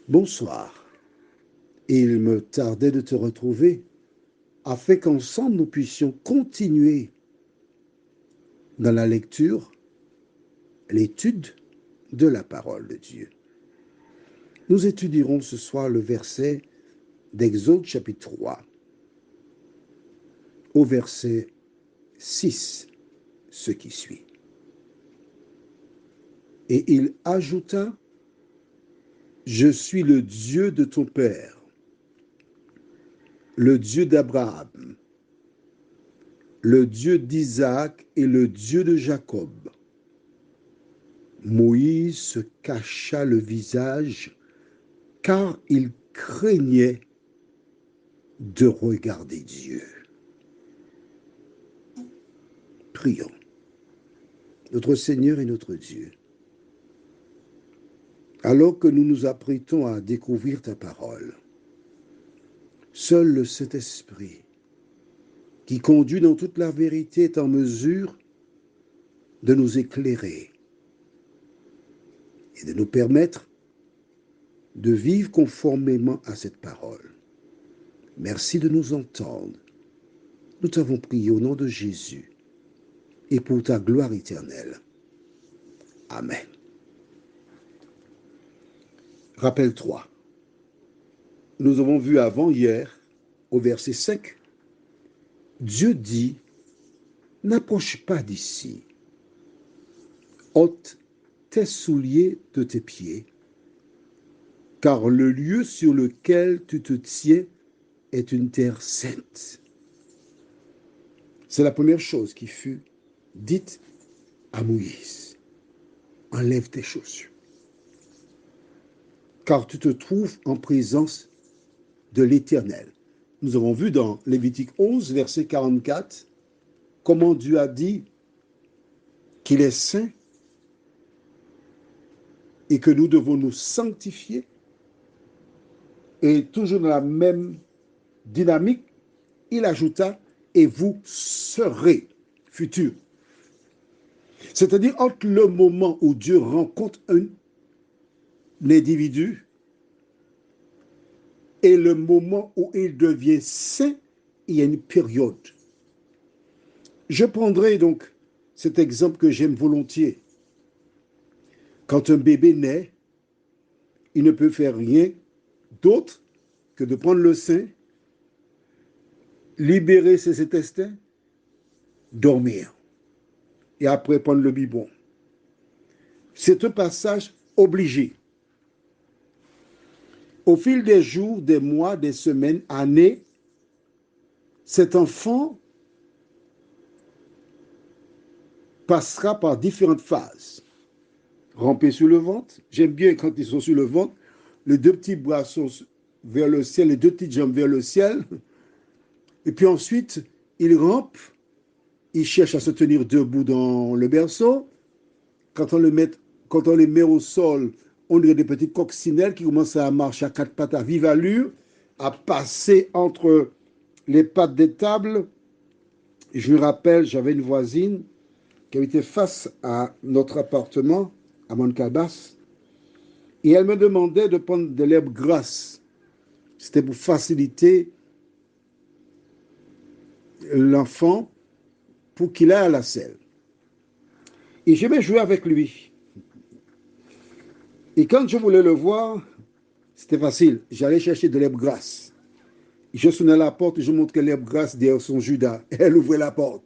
Bonsoir. Il me tardait de te retrouver afin qu'ensemble nous puissions continuer dans la lecture, l'étude de la parole de Dieu. Nous étudierons ce soir le verset d'Exode chapitre 3 au verset 6, ce qui suit. Et il ajouta, je suis le Dieu de ton père, le Dieu d'Abraham, le Dieu d'Isaac et le Dieu de Jacob. Moïse se cacha le visage car il craignait de regarder Dieu. Prions. Notre Seigneur et notre Dieu, alors que nous nous apprêtons à découvrir ta parole, seul le Saint-Esprit, qui conduit dans toute la vérité, est en mesure de nous éclairer et de nous permettre de vivre conformément à cette parole. Merci de nous entendre. Nous t'avons prié au nom de Jésus et pour ta gloire éternelle. Amen. Rappelle-toi, nous avons vu avant hier, au verset 5, Dieu dit, n'approche pas d'ici, ôte tes souliers de tes pieds, car le lieu sur lequel tu te tiens est une terre sainte. C'est la première chose qui fut dite à Moïse. Enlève tes chaussures, car tu te trouves en présence de l'Éternel. Nous avons vu dans Lévitique 11, verset 44, comment Dieu a dit qu'il est saint et que nous devons nous sanctifier. Et toujours dans la même dynamique, il ajouta, et vous serez futurs. C'est-à-dire entre le moment où Dieu rencontre un individu et le moment où il devient saint, il y a une période. Je prendrai donc cet exemple que j'aime volontiers. Quand un bébé naît, il ne peut faire rien d'autre que de prendre le sein, libérer ses intestins, dormir et après prendre le biberon. C'est un passage obligé. Au fil des jours, des mois, des semaines, années, cet enfant passera par différentes phases. Ramper sur le ventre. J'aime bien quand ils sont sur le ventre, les deux petits bras sont vers le ciel, les deux petites jambes vers le ciel. Et puis ensuite, ils rampent, ils cherchent à se tenir debout dans le berceau. Quand on les met au sol, on dirait des petites coccinelles qui commencent à marcher à quatre pattes à vive allure, à passer entre les pattes des tables. Je me rappelle, j'avais une voisine qui habitait face à notre appartement, à Moncalbas, et elle me demandait de prendre de l'herbe grasse. C'était pour faciliter l'enfant pour qu'il aille à la selle. Et je vais jouer avec lui. Et quand je voulais le voir, c'était facile. J'allais chercher de l'herbe grasse. Je sonnais à la porte, je montrais l'herbe grasse derrière son Judas. Elle ouvrait la porte.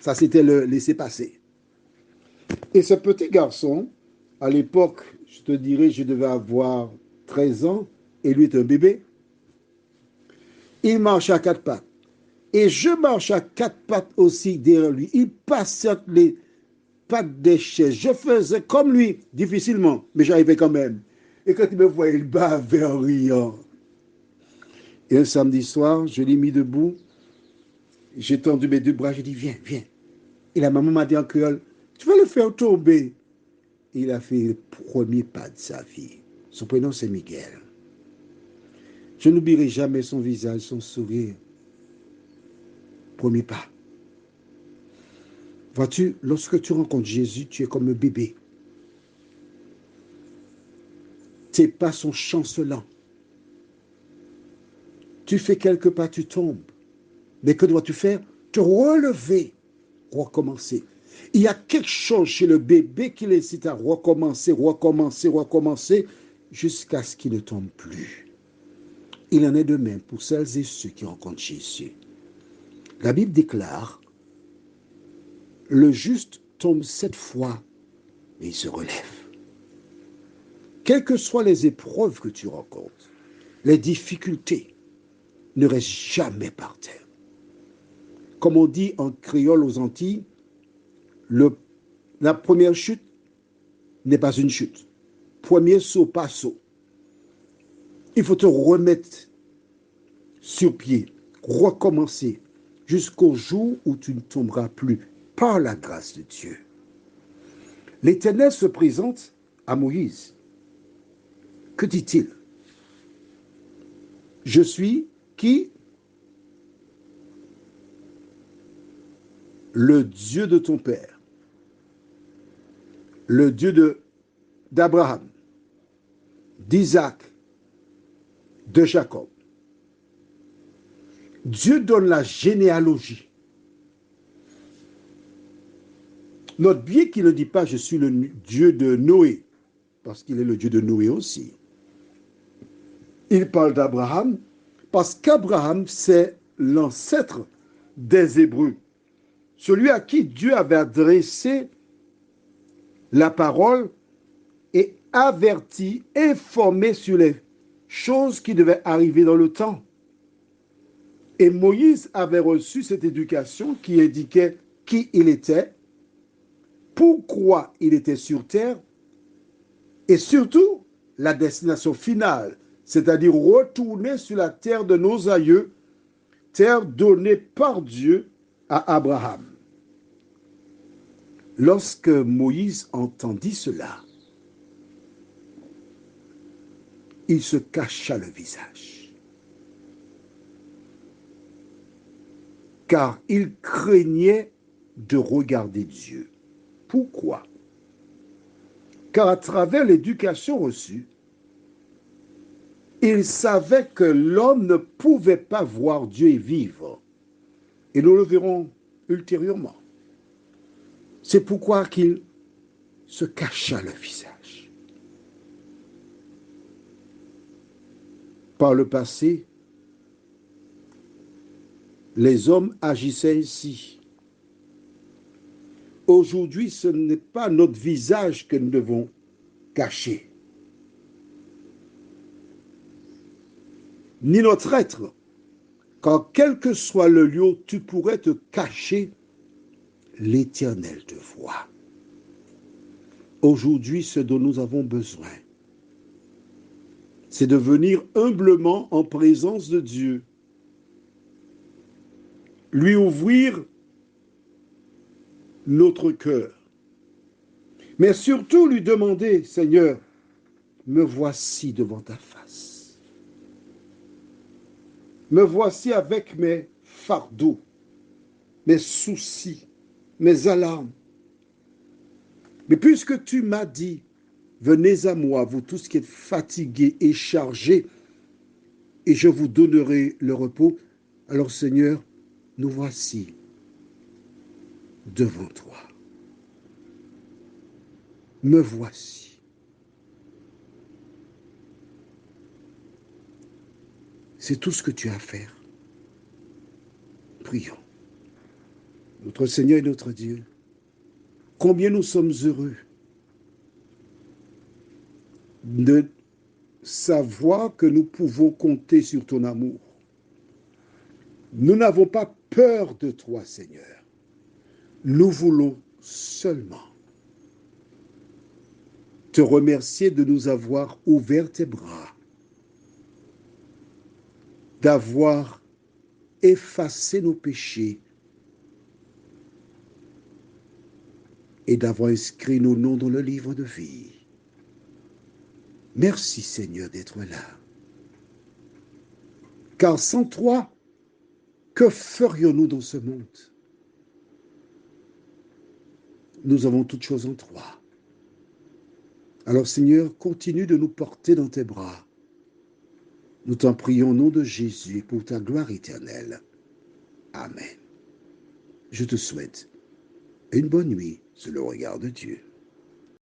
Ça, c'était le laisser-passer. Et ce petit garçon, à l'époque, je te dirais, je devais avoir 13 ans, et lui est un bébé. Il marche à quatre pattes. Et je marche à quatre pattes aussi derrière lui. Il passait les pattes des chaises. Je faisais comme lui, difficilement, mais j'arrivais quand même. Et quand il me voyait, il bavait en riant. Et un samedi soir, je l'ai mis debout. J'ai tendu mes deux bras, j'ai dit, viens, viens. Et la maman m'a dit en créole, tu vas le faire tomber. Il a fait le premier pas de sa vie. Son prénom, c'est Miguel. Je n'oublierai jamais son visage, son sourire. Premier pas. Vois-tu, lorsque tu rencontres Jésus, tu es comme un bébé. tes pas sont chancelants. Tu fais quelques pas, tu tombes. Mais que dois-tu faire? Te relever, recommencer. Il y a quelque chose chez le bébé qui l'incite à recommencer, recommencer, recommencer, jusqu'à ce qu'il ne tombe plus. Il en est de même pour celles et ceux qui rencontrent Jésus. La Bible déclare, le juste tombe 7 fois et il se relève. Quelles que soient les épreuves que tu rencontres, les difficultés, ne reste jamais par terre. Comme on dit en créole aux Antilles, la première chute n'est pas une chute. Premier saut, pas saut. Il faut te remettre sur pied, recommencer jusqu'au jour où tu ne tomberas plus par la grâce de Dieu. L'Éternel se présente à Moïse. Que dit-il? Je suis qui? Le Dieu de ton père, le Dieu d'Abraham, d'Isaac, de Jacob. Dieu donne la généalogie. Note bien qu'il ne dit pas je suis le Dieu de Noé, parce qu'il est le Dieu de Noé aussi. Il parle d'Abraham, parce qu'Abraham, c'est l'ancêtre des Hébreux, celui à qui Dieu avait adressé la parole et averti, informé sur les choses qui devaient arriver dans le temps. Et Moïse avait reçu cette éducation qui indiquait qui il était, pourquoi il était sur terre, et surtout la destination finale, c'est-à-dire retourner sur la terre de nos aïeux, terre donnée par Dieu à Abraham. Lorsque Moïse entendit cela, il se cacha le visage, car il craignait de regarder Dieu. Pourquoi? Car à travers l'éducation reçue, il savait que l'homme ne pouvait pas voir Dieu et vivre. Et nous le verrons ultérieurement. C'est pourquoi qu'il se cacha le visage. Par le passé, les hommes agissaient ainsi. Aujourd'hui, ce n'est pas notre visage que nous devons cacher, ni notre être, car quel que soit le lieu où tu pourrais te cacher, l'Éternel te voit. Aujourd'hui, ce dont nous avons besoin, c'est de venir humblement en présence de Dieu, lui ouvrir notre cœur, mais surtout lui demander, Seigneur, me voici devant ta face. Me voici avec mes fardeaux, mes soucis, mes alarmes. Mais puisque tu m'as dit, venez à moi, vous tous qui êtes fatigués et chargés, et je vous donnerai le repos, alors Seigneur, nous voici devant toi. Me voici. C'est tout ce que tu as à faire. Prions. Notre Seigneur et notre Dieu, combien nous sommes heureux de savoir que nous pouvons compter sur ton amour. Nous n'avons pas peur de toi, Seigneur. Nous voulons seulement te remercier de nous avoir ouvert tes bras, d'avoir effacé nos péchés et d'avoir inscrit nos noms dans le livre de vie. Merci Seigneur d'être là. Car sans toi, que ferions-nous dans ce monde? Nous avons toutes choses en toi. Alors Seigneur, continue de nous porter dans tes bras. Nous t'en prions au nom de Jésus pour ta gloire éternelle. Amen. Je te souhaite une bonne nuit sous le regard de Dieu.